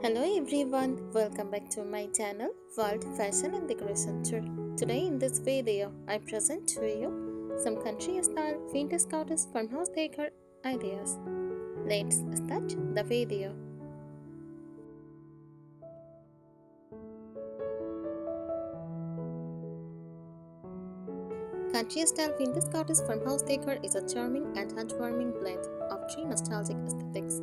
Hello everyone, welcome back to my channel World Fashion and Decoration Tour. Today in this video, I present to you some country style vintage cottage farmhouse decor ideas. Let's start the video. Country style vintage cottage farmhouse decor is a charming and heartwarming blend of three nostalgic aesthetics: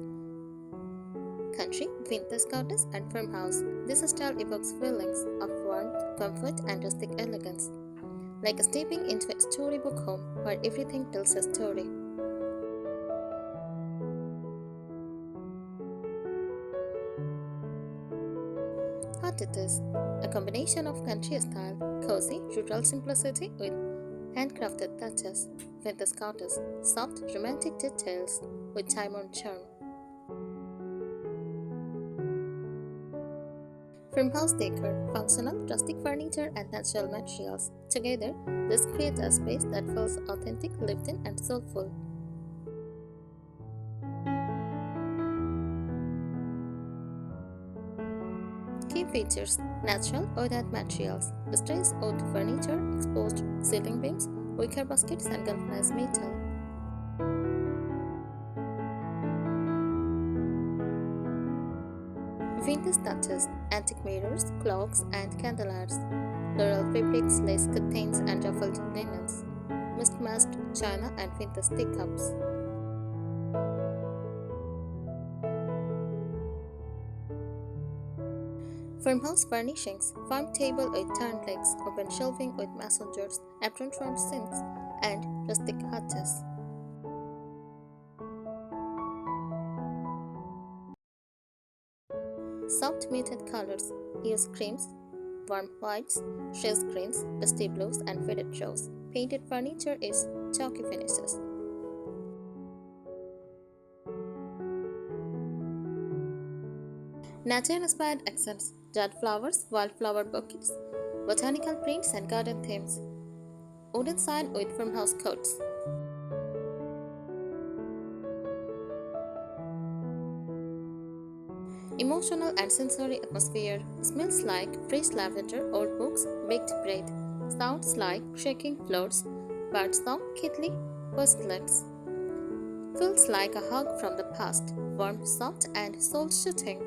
country, vintage cottage, and farmhouse. This style evokes feelings of warmth, comfort, and rustic elegance, like stepping into a storybook home where everything tells a story. What it is: a combination of country style, cozy, rural simplicity with handcrafted touches, vintage cottage, soft, romantic details with time-worn charm. Farmhouse decor, functional, rustic furniture, and natural materials. Together, this creates a space that feels authentic, lived-in, and soulful. Key features: natural wood materials, distressed wood furniture, exposed ceiling beams, wicker baskets, and galvanized metal. Vintage touches: antique mirrors, clocks, and candelabras. Floral fabrics, lace curtains, and ruffled linens. Mismatched china and vintage teacups. Farmhouse furnishings: farm table with turned legs, open shelving with messengers, apron front sinks, and rustic hutches. Soft muted colors: use creams, warm whites, shades greens, dusty blues, and faded rose. Painted furniture is chalky finishes. Nature-inspired accents: jade flowers, wildflower bouquets, botanical prints, and garden themes. Wooden sign with farmhouse coats. Emotional and sensory atmosphere: smells like fresh lavender, old books, baked bread. Sounds like shaking floors, birdsong, kittly, whistlets. Feels like a hug from the past, warm, soft, and soul-soothing.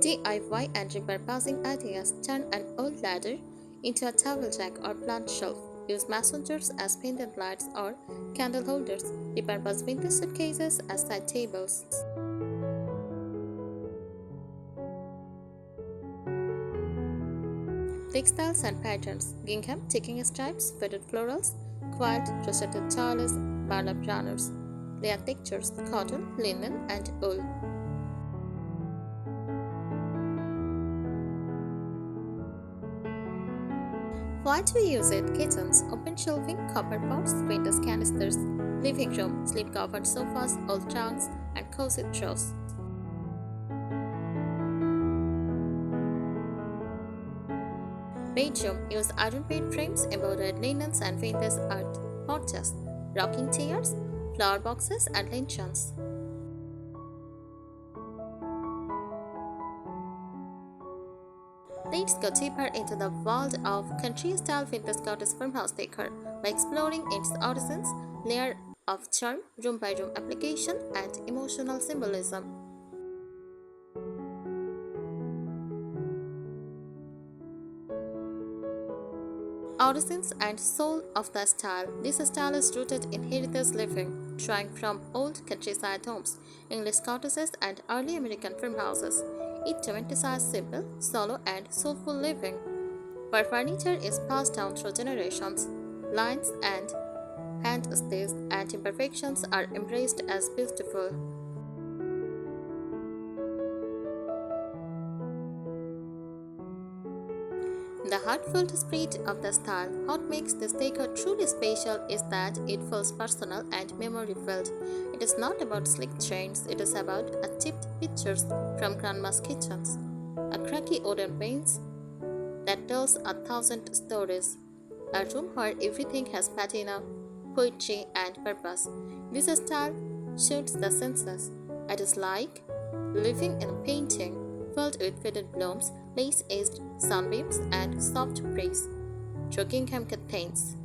DIY and repurposing ideas: turn an old ladder into a towel jack or plant shelf. Use messengers as pendant lights or candle holders. Repurpose vintage suitcases as side tables. Textiles and patterns: gingham, ticking stripes, faded florals, quilt, rosetted tiles, burlap runners. Layer textures: cotton, linen, and wool. Why do we use it? Kitchens: open shelving, copper pots, vintage canisters. Living room: slip-covered sofas, old trunks, and cozy throws. Bedroom: use iron bed frames, embroidered linens, and vintage art. Porches: rocking chairs, flower boxes, and lanterns. Let's go deeper into the world of country-style vintage cottage farmhouse decor by exploring its origins, layer of charm, room-by-room application, and emotional symbolism. Origins and soul of the style. This style is rooted in heritage living, drawing from old countryside homes, English cottages, and early American farmhouses. It emphasizes simple, solo, and soulful living, where furniture is passed down through generations. Lines and hand stitches and imperfections are embraced as beautiful. The heartfelt spirit of the style. What makes this decor truly special is that it feels personal and memory filled. It is not about slick trends, it is about tipped pictures from grandma's kitchens, a cracky wooden bench that tells 1,000 stories, a room where everything has patina, poetry, and purpose. This style shoots the senses. It is like living in a painting filled with faded blooms, lace-edged sunbeams, and soft breeze. Rockingham contains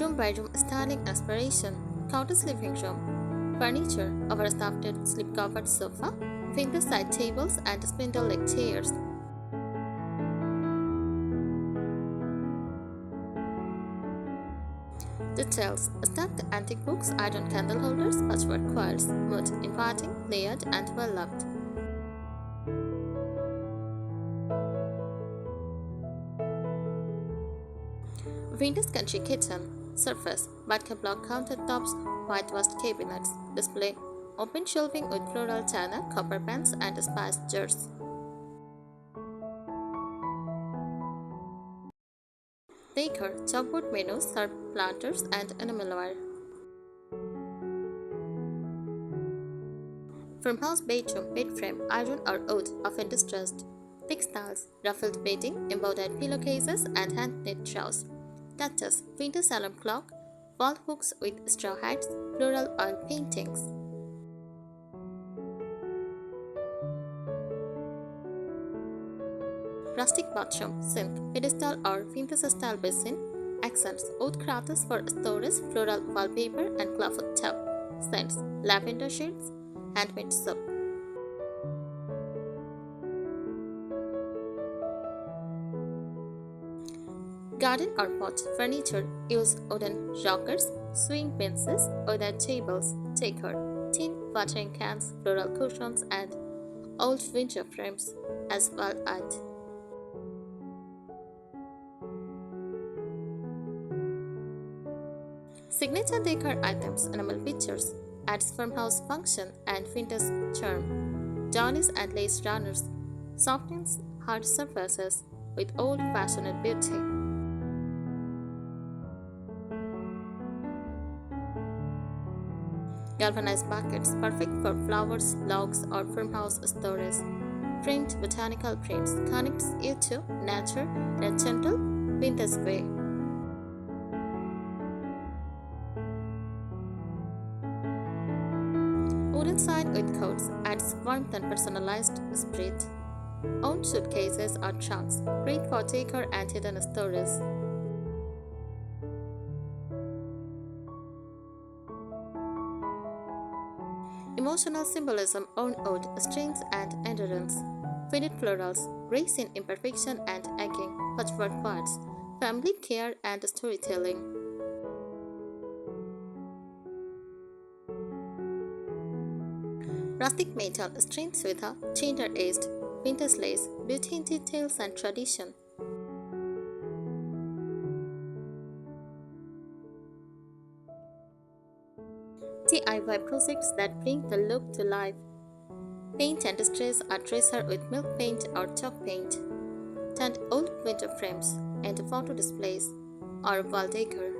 room by room styling inspiration, cottage living room, furniture, overstuffed slip-covered sofa, vintage side tables, and spindle-leg chairs. Details: stacked antique books, iron candle holders, patchwork quilts, mood inviting, layered, and well loved. Vintage country kitchen, surface, vodka block countertops, whitewashed cabinets, display, open shelving with floral china, copper pans, and spice jars. Decor, chalkboard menus, serve planters, and enamelware. Farmhouse bedroom, bed frame, iron or wood, often distressed. Textiles, ruffled bedding, embroidered pillowcases, and hand-knit shawls. Touches, vintage alarm clock, wall hooks with straw hats, floral oil paintings. Rustic bathroom, sink, pedestal or vintage-style basin. Accents, wood crates for storage, floral wallpaper, and clawfoot tub. Scents, lavender shades, handmade soap. Garden or pot furniture, use wooden rockers, swing benches, wooden tables, decor, tin watering cans, floral cushions, and old window frames, as well as signature decor items, enamel pictures, adds farmhouse function and vintage charm. Downies and lace runners, softens hard surfaces with old-fashioned beauty. Galvanized buckets, perfect for flowers, logs, or farmhouse storage. Framed botanical prints connects you to nature in a gentle, vintage way. Wooden side with coats adds warmth and personalized spirit. Owned suitcases or trunks, great for decor and hidden storage. Emotional symbolism on wood, strength and endurance. Faded florals, grace in imperfection and aching, patchwork quilts, family care and storytelling. Rustic metal, strength with a tender-aged, vintage lace, beauty in details and tradition. DIY projects that bring the look to life. Paint and distress a tracer with milk paint or chalk paint. Turned old window frames into photo displays or wall decor.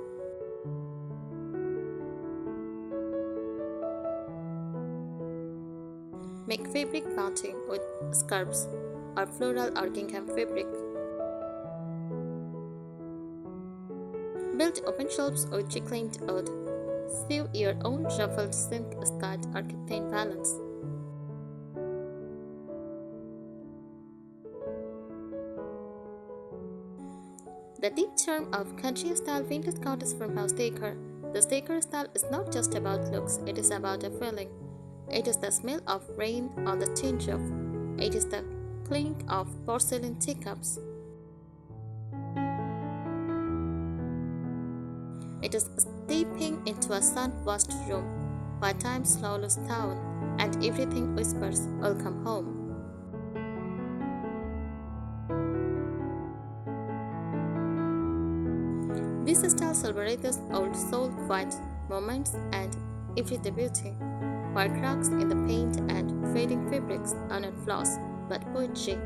Make fabric matching with scarves or floral or gingham fabric. Build open shelves with reclaimed wood. Sew your own ruffled silk skirt or contain balance. The deep charm of country-style vintage cottage farmhouse decor. This decor style is not just about looks, it is about a feeling. It is the smell of rain on the tin roof. It is the clink of porcelain teacups. It is stepping into a sun-washed room where time slows down and everything whispers, "Welcome home." This style celebrates old soul quiet moments and everyday beauty, where cracks in the paint and fading fabrics are not flaws but poetry.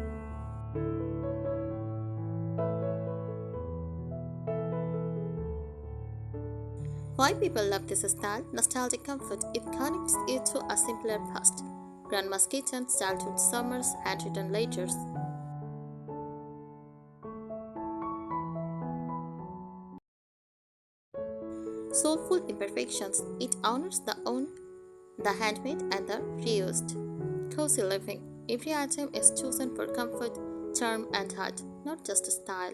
Why people love this style? Nostalgic comfort. It connects you to a simpler past. Grandma's kitchen, childhood summers, handwritten letters. Soulful imperfections, it honors the handmade, and the reused. Cozy living, every item is chosen for comfort, charm, and heart, not just style.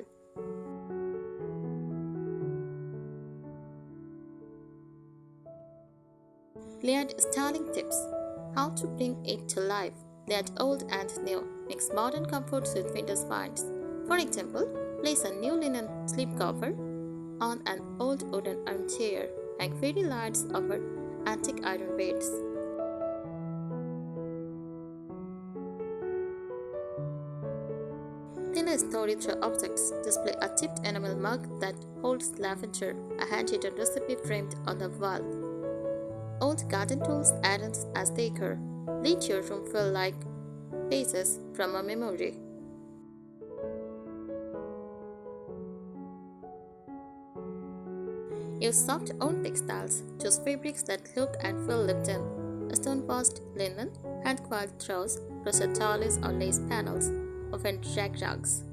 Layered styling tips, how to bring it to life. Layered old and new, mix modern comforts with vintage finds. For example, place a new linen slipcover on an old wooden armchair, hang fairy lights over antique iron beds. Tell a story through objects. Display a tipped enamel mug that holds lavender, a handwritten recipe framed on the wall. Old garden tools add-ons as decor. Let your room feel like pages from a memory. Use soft owned textiles. Choose fabrics that look and feel lived in. Stone-washed linen, hand-coiled throws, crochet towels or lace panels, often rag rugs.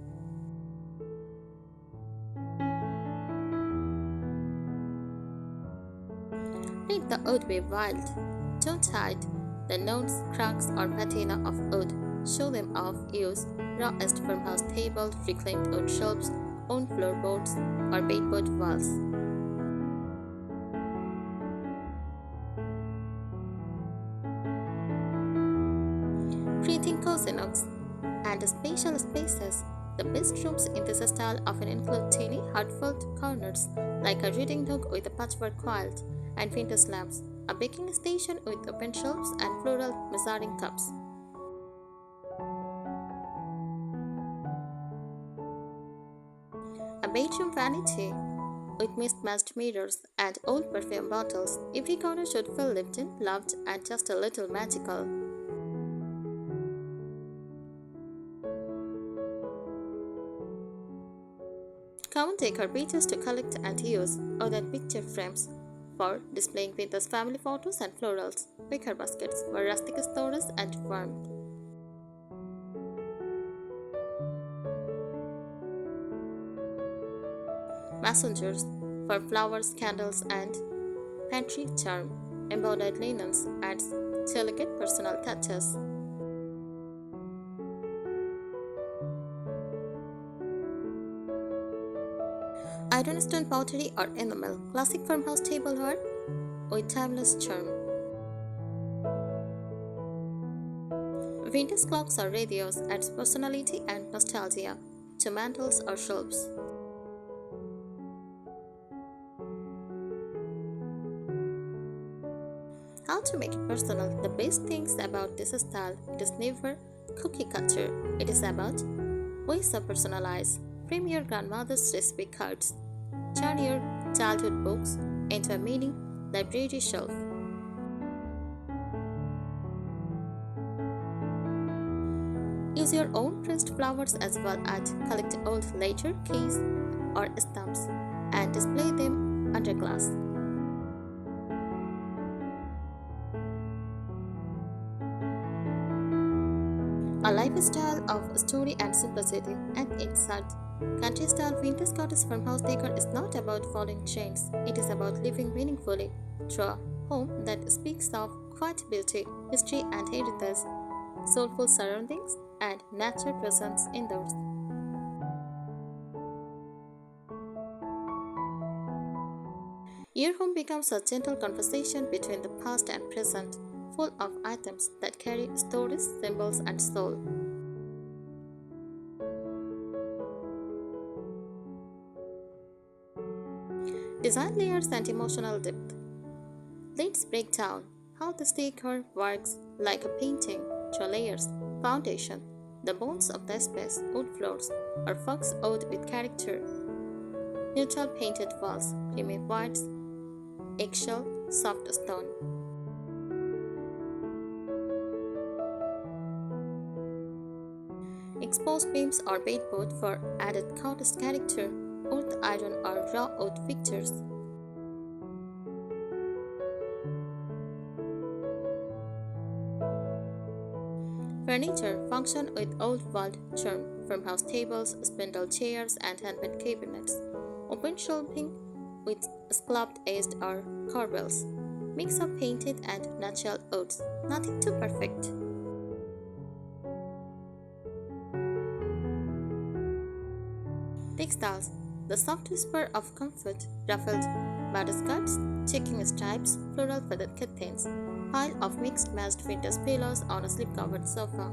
Let the wood be wild. Don't hide the notes, cracks, or patina of wood. Show them off. Use rawest farmhouse table, reclaimed wood shelves, own floorboards, or baseboard walls. Creating cozy nooks and special spaces. The best rooms in this style often include teeny, heartfelt corners like a reading nook with a patchwork quilt and vintage lamps, a baking station with open shelves and floral measuring cups. A bedroom vanity with mismatched mirrors and old perfume bottles. Every corner should feel lived in, loved, and just a little magical. Common decor pieces to collect and use, other picture frames for displaying vintage family photos and florals, wicker baskets for rustic storage and warmth. Messengers for flowers, candles, and pantry charm. Embroidered linens adds delicate personal touches. Ironstone pottery or enamel, classic farmhouse tableware with timeless charm. Vintage clocks or radios adds personality and nostalgia to mantles or shelves. How to make it personal? The best things about this style, it is never cookie cutter. It is about ways to personalize. Frame your grandmother's recipe cards. Turn your childhood books into a mini library shelf. Use your own pressed flowers as well as collect old letter, keys, or stamps and display them under glass. A lifestyle of story and simplicity, and inside. Country style vintage cottage farmhouse decor is not about following trends, it is about living meaningfully through a home that speaks of quiet beauty, history, and heritage, soulful surroundings, and nature presence indoors. Your home becomes a gentle conversation between the past and present, full of items that carry stories, symbols, and soul. Design layers and emotional depth. Let's break down how this decor works like a painting through layers, foundation, the bones of the space, wood floors, or fox wood with character, neutral painted walls, creamy whites, eggshell, soft stone. Exposed beams or baseboard for added cottage character, old iron or raw wood fixtures. Furniture function with old walled charm, farmhouse tables, spindle chairs, and handmade cabinets. Open shelving with scalloped edged or corbels. Mix of painted and natural woods, nothing too perfect. Textiles, the soft whisper of comfort, ruffled butterskirts, checking stripes, floral feathered curtains, pile of mixed matched vintage pillows on a slip-covered sofa.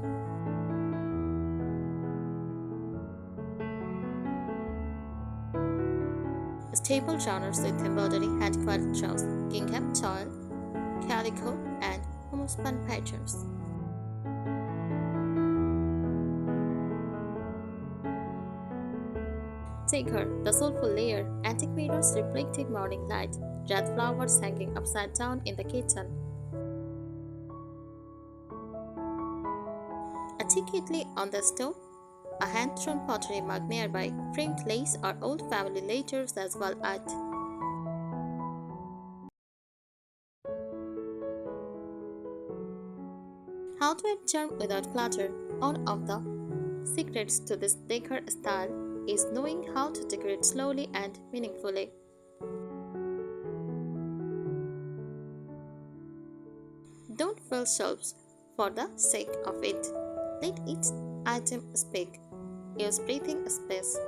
Staple genres with embroidery hand-quilted throws, gingham, toile, calico, and homespun patterns. Decor, the soulful layer, antique mirrors reflecting morning light, red flowers hanging upside down in the kitchen. A tea kettle on the stove, a hand-thrown pottery mug nearby, framed lace or old family letters as well as how to add charm without clutter. One of the secrets to this decor style is knowing how to decorate slowly and meaningfully. Don't fill shelves for the sake of it. Let each item speak. Use breathing space.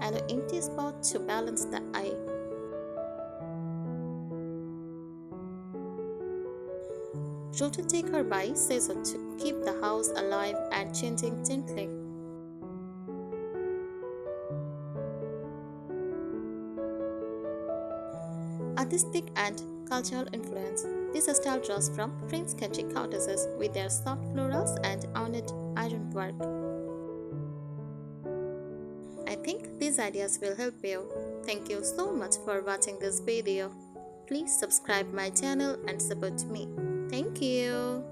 Allow empty spot to balance the eye. Rotate decor by season to keep the house alive and changing gently. Artistic and cultural influence. This style draws from French country cottages with their soft florals and ornate ironwork. I think these ideas will help you. Thank you so much for watching this video. Please subscribe my channel and support me. Thank you.